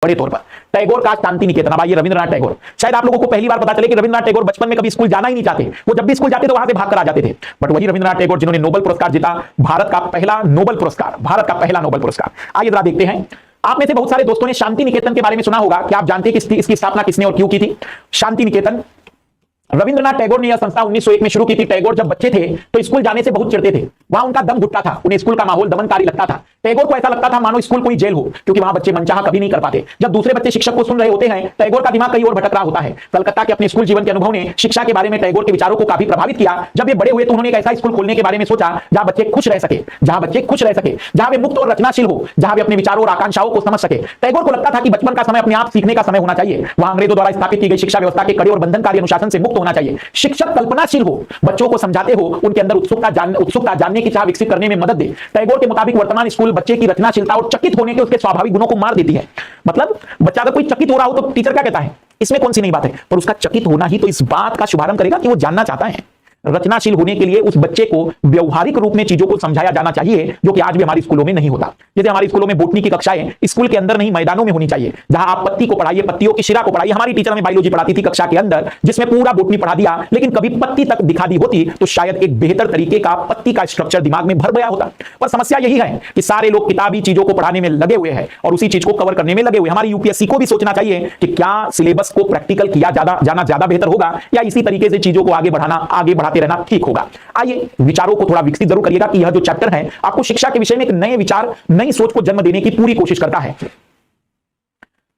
बड़े तौर पर। टैगोर का शांति निकेतन, अब आइए रविंद्रनाथ टैगोर। शायद आप लोगों को पहली बार पता चले कि रविंद्रनाथ टैगोर बचपन में कभी स्कूल जाना ही नहीं चाहते, वो जब भी स्कूल जाते तो वहां से भाग कर आ जाते थे। बट वही रविंद्रनाथ टैगोर जिन्होंने नोबेल पुरस्कार जीता, भारत का पहला नोबेल पुरस्कार, भारत का पहला नोबेल पुरस्कार। आइए जरा देखते हैं। आप में से बहुत सारे दोस्तों ने शांति निकेतन के बारे में सुना होगा। क्या आप जानते हैं कि इसकी स्थापना किसने और क्यों की थी? शांति निकेतन रविंद्रनाथ टैगोर ने यह संस्था 1901 में शुरू की थी। टैगोर जब बच्चे थे तो स्कूल जाने से बहुत चिढ़ते थे, वहां उनका दम घुटता था, उन्हें स्कूल का माहौल दमनकारी लगता था। टैगोर को ऐसा लगता था मानो स्कूल कोई जेल हो, क्योंकि वहां बच्चे मनचाहा कभी नहीं कर पाते। जब दूसरे बच्चे शिक्षक को सुन रहे होते हैं, टैगोर का दिमाग कहीं और भटक रहा होता है। कलकत्ता के अपने स्कूल जीवन के अनुभव ने शिक्षा के बारे में टैगोर के विचारों को काफी प्रभावित किया। जब ये बड़े हुए तो उन्होंने एक ऐसा स्कूल खोलने के बारे में सोचा जहां बच्चे खुश रह सके, जहां वे मुक्त और रचनाशील हो, जहां वे अपने विचारों और आकांक्षाओं को समझ सके। टैगोर को लगता था कि बचपन का समय अपने आप सीखने का समय होना चाहिए। वहां अंग्रेजों द्वारा स्थापित की गई शिक्षा व्यवस्था के कड़े और बंधनकारी अनुशासन से मुक्त होना चाहिए। शिक्षक कल्पनाशील हो, बच्चों को समझाते हो, उनके अंदर उत्सुकता जानने की चाह विकसित करने में मदद दे। टैगोर के मुताबिक वर्तमान स्कूल बच्चे की रचनाशीलता और चकित होने के उसके स्वाभाविक गुणों को मार देती है। मतलब बच्चा अगर कोई चकित हो रहा हो तो टीचर क्या कहता है, इसमें कौन सी नई बात है, पर उसका चकित होना ही तो इस बात का शुभारंभ करेगा कि वो जानना चाहता है। रचनाशील होने के लिए उस बच्चे को व्यवहारिक रूप में चीजों को समझाया जाना चाहिए, जो कि आज भी हमारे स्कूलों में नहीं होता। जैसे हमारे स्कूलों में बोटनी की कक्षाएं स्कूल के अंदर नहीं, मैदानों में होनी चाहिए, जहां आप पत्ती को पढ़ाइए, पत्तियों की शिरा को पढ़ाइए। हमारी टीचर हमें बायोलॉजी पढ़ाती थी कक्षा के अंदर, जिसमें पूरा बोटनी पढ़ा दिया, लेकिन कभी पत्ती तक दिखा दी होती तो शायद एक बेहतर तरीके का पत्ती का स्ट्रक्चर दिमाग में भर गया होता। पर समस्या यही है कि सारे लोग किताबी चीजों को पढ़ाने में लगे हुए हैं और उसी चीज को कवर करने में लगे हुए। हमारी यूपीएससी को भी सोचना चाहिए कि क्या सिलेबस को प्रैक्टिकल किया जाना ज्यादा बेहतर होगा, या इसी तरीके से चीजों को आगे बढ़ाते रहना ठीक होगा। आइए विचारों को थोड़ा विकसित जरूर करिएगा कि यह जो चैप्टर है आपको शिक्षा के विषय में एक नए विचार, नई सोच को जन्म देने की पूरी कोशिश करता है।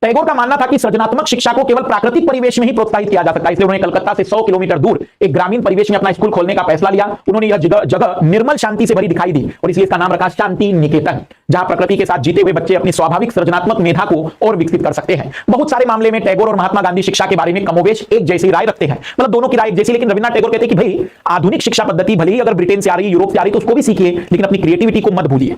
टैगोर का मानना था कि सृजनात्मक शिक्षा को केवल प्राकृतिक परिवेश में ही प्रोत्साहित किया जा सकता है, इसलिए उन्होंने कलकत्ता से 100 किलोमीटर दूर एक ग्रामीण परिवेश में अपना स्कूल खोलने का फैसला लिया। उन्होंने यह जगह निर्मल शांति से भरी दिखाई दी और इसलिए इसका नाम रखा शांति निकेतन, जहां प्रकृति के साथ जीते हुए बच्चे अपनी स्वाभाविक सृजनात्मक मेधा को और विकसित कर सकते हैं। बहुत सारे मामले में टैगोर और महात्मा गांधी शिक्षा के बारे में कमोवेश एक जैसी राय रखते हैं, मतलब दोनों की राय एक जैसी, लेकिन रविन्द्रनाथ टैगोर कहते हैं कि भाई आधुनिक शिक्षा पद्धति भले ही अगर ब्रिटेन से आ रही है, यूरोप से आ रही है, तो उसको भी सीखिए, लेकिन अपनी क्रिएटिविटी को मत भूलिए।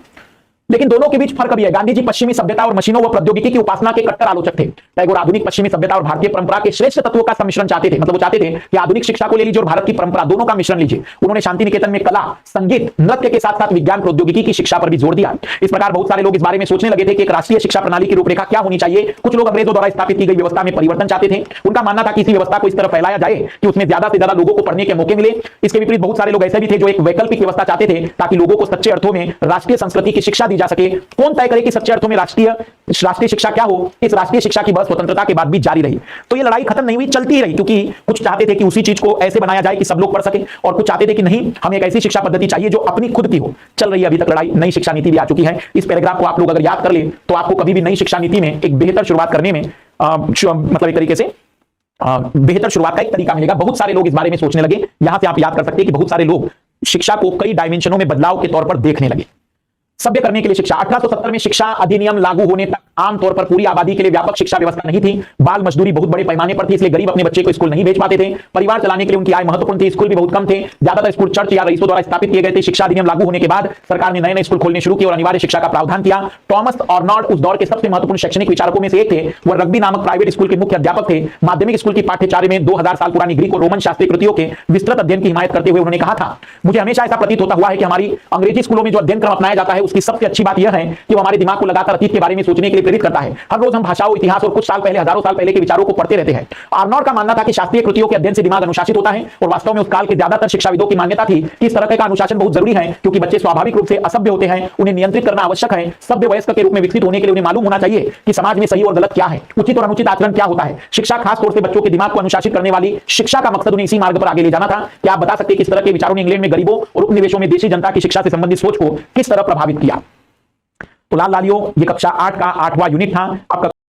लेकिन दोनों के बीच फर्क भी है। गांधी जी पश्चिमी सभ्यता और मशीनों व प्रौद्योगिकी की उपासना के कट्टर आलोचक थे। टैगोर आधुनिक पश्चिमी सभ्यता और भारतीय परंपरा के श्रेष्ठ तत्वों का सम्मिश्रण चाहते थे। मतलब वो चाहते थे कि आधुनिक शिक्षा को ले लीजिए और भारत की परंपरा, दोनों का मिश्रण लीजिए। उन्होंने शांति निकेतन में कला, संगीत, नृत्य के साथ साथ विज्ञान प्रौद्योगिकी की शिक्षा पर भी जोर दिया। इस प्रकार बहुत सारे लोग इस बारे में सोचने लगे थे कि एक राष्ट्रीय शिक्षा प्रणाली की रूपरेखा क्या होनी चाहिए। कुछ लोग अंग्रेजों द्वारा स्थापित की गई व्यवस्था में परिवर्तन चाहते थे। उनका मानना था कि इसी व्यवस्था को इस तरह फैलाया जाए कि उसमें ज्यादा से ज्यादा लोगों को पढ़ने के मौके मिले। इसके विपरीत बहुत सारे लोग ऐसे भी थे जो एक वैकल्पिक व्यवस्था चाहते थे, ताकि लोगों को सच्चे अर्थों में राष्ट्रीय संस्कृति की शिक्षा दी जा सके। कौन तय करे कि सच्चे अर्थों में राष्ट्रीय शिक्षा क्या हो? इस राष्ट्रीय शिक्षा की बहस स्वतंत्रता के बाद भी जारी रही। तो ये लड़ाई खत्म नहीं हुई, चलती ही रही, क्योंकि कुछ चाहते थे कि उसी चीज को ऐसे बनाया जाए कि सब लोग पढ़ सके, और कुछ चाहते थे कि नहीं, हमें एक ऐसी शिक्षा पद्धति चाहिए जो अपनी खुद की हो। चल रही है अभी तक लड़ाई। नई शिक्षा नीति भी आ चुकी है। इस पैराग्राफ को आप लोग अगर याद कर ले तो आपको कभी भी नई शिक्षा नीति में एक बेहतर शुरुआत करने में मतलब एक तरीके से बेहतर शुरुआत का एक तरीका मिलेगा। बहुत सारे लोग इस बारे में सोचने लगे। यहां से आप याद कर सकते हैं कि बहुत सारे लोग शिक्षा को कई डायमेंशनों में बदलाव के तौर पर देखने लगे। सभ्य करने के लिए शिक्षा। 1870 में शिक्षा अधिनियम लागू होने तक आमतौर पर पूरी आबादी के लिए व्यापक शिक्षा व्यवस्था नहीं थी। बाल मजदूरी बहुत बड़े पैमाने पर थी, इसलिए गरीब अपने बच्चे को स्कूल नहीं भेज पाते थे। परिवार चलाने के लिए उनकी आय महत्वपूर्ण थी। स्कूल भी बहुत कम थे। ज्यादातर स्कूल चर्च या रईसों द्वारा स्थापित किए गए थे। शिक्षा अधिनियम लागू होने के बाद सरकार ने नए नए स्कूल खोलने शुरू किए और अनिवार्य शिक्षा का प्रावधान किया। टॉमस आर्नॉल्ड उस दौर के सबसे महत्वपूर्ण शैक्षणिक विचारकों में से एक थे। वह रग्बी नामक प्राइवेट स्कूल के मुख्य अध्यापक थे। माध्यमिक स्कूल की पाठ्यचर्या में 2000 साल पुरानी ग्रीक और रोमन शास्त्रीय कृतियों के विस्तृत अध्ययन की हिमायत करते हुए उन्होंने कहा था, मुझे हमेशा ऐसा प्रतीत होता हुआ है कि हमारी अंग्रेजी स्कूलों में जो अध्ययन क्रम अपनाया जाता है उसकी सबसे अच्छी बात यह है कि वो हमारे दिमाग को लगातार अतीत के बारे में सोचने के लिए प्रेरित करता है। हर रोज हम भाषाओं, इतिहास और कुछ साल पहले, हजारों साल पहले के विचारों को पढ़ते रहते हैं। आर्नॉल्ड का मानना था कि शास्त्रीय कृतियों के अध्ययन से दिमाग अनुशासित होता है, और वास्तव में उस काल के ज्यादातर शिक्षाविदों की मान्यता थी कि इस तरह का अनुशासन बहुत जरूरी है, क्योंकि बच्चे स्वाभाविक रूप से असभ्य होते हैं, उन्हें नियंत्रित करना आवश्यक है। सभ्य वयस्क के रूप में विकसित होने के लिए उन्हें मालूम होना चाहिए कि समाज में सही और गलत क्या है, उचित और अनुचित आचरण क्या होता है। शिक्षा खासतौर से बच्चों के दिमाग को अनुशासित करने वाली शिक्षा का मकसद उन्हें इसी मार्ग पर आगे ले जाना था। क्या आप बता सकते हैं किस तरह के विचारों ने इंग्लैंड में गरीबों और उपनिवेशों में देशी जनता की शिक्षा से संबंधित सोच को किस तरह प्रभावित किया? तो लाल लालियों, ये कक्षा 8 का 8वां यूनिट था। आपका